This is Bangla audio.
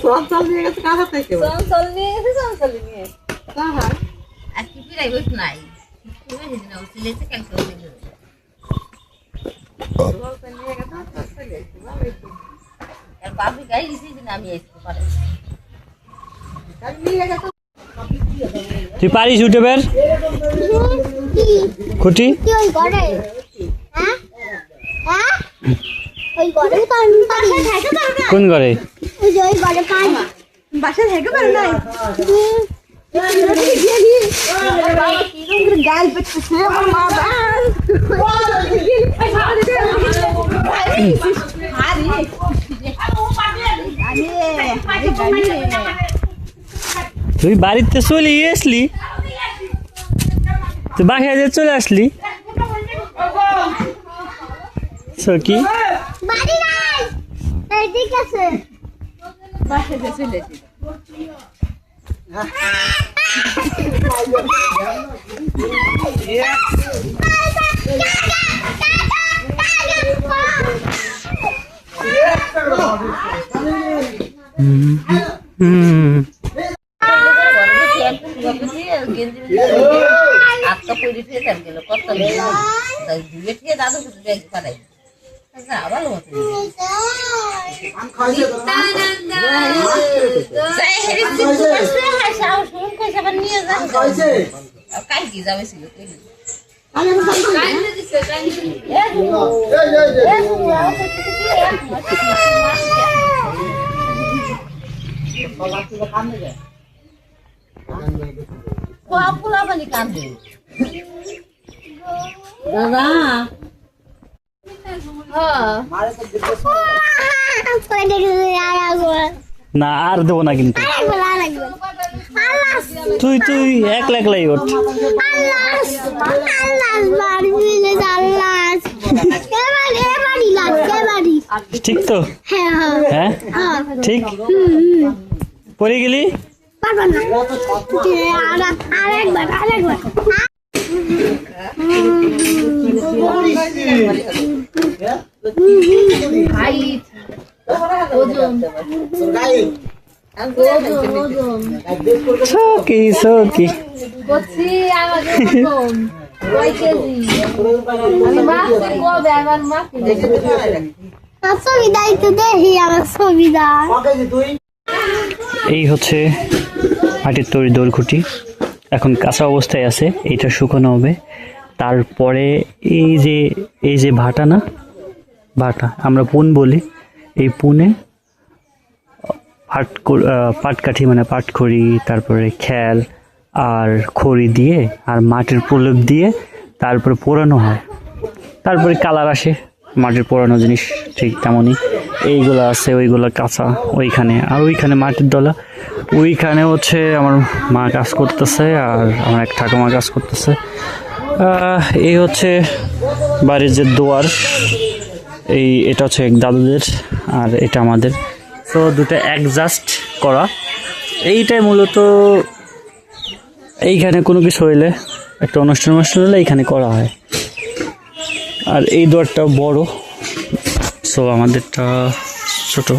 চঞ্চল নিয়ে গেছে কাঁথা থেকে চঞ্চল নিয়ে গেছে চঞ্চল নিয়ে তাহা আর কি পিরাই বস নাই সেদিন ছিলেছে কালকে নিয়ে গেছে আর বাবু গাই দিয়েছি না আমি আসতে পারি নিয়ে গেছে তুই পারিস উঠে বের খুঁটি কোন ঘরে বাসা থেকে পারে নাই গাল পেটছে আমার মা তুই বাড়িতে চলে আসলি তুই বাসায় চলে আসলি কি না আর দেবো না কিন্তু তুই তুই একলা একলাই ওঠ ঠিক তো হ্যাঁ ঠিক পড়ে গেলি সকি সকি এই হচ্ছে মাটির তৈরি দোলখুঁটি এখন কাঁচা অবস্থায় আছে এটা শুকানো হবে তারপরে এই যে ভাটা না ভাটা আমরা পুন বলি এই পুনে পাটকাঠি মানে পাটখড়ি তারপরে খ্যাল আর খড়ি দিয়ে আর মাটির প্রলেপ দিয়ে তারপরে পোড়ানো হয় তারপরে কালার আসে মাটির পোড়ানো জিনিস ঠিক তেমনই এইগুলো আছে ওইগুলো কাঁচা ওইখানে আর ওইখানে মাটির ডলা ওইখানে হচ্ছে আমার মা কাজ করতেছে আর আমার এক ঠাকুমা কাজ করতেছে এই হচ্ছে বাড়ির যে দুয়ার এটা হচ্ছে এক দাদুদের আর এটা আমাদের তো দুটো অ্যাডজাস্ট করা এইটাই মূলত এইখানে কোনো কিছু হইলে একটা অনুষ্ঠান হলে এইখানে করা হয় আর এই দুয়ারটা বড় সো আমাদেরটা ছোট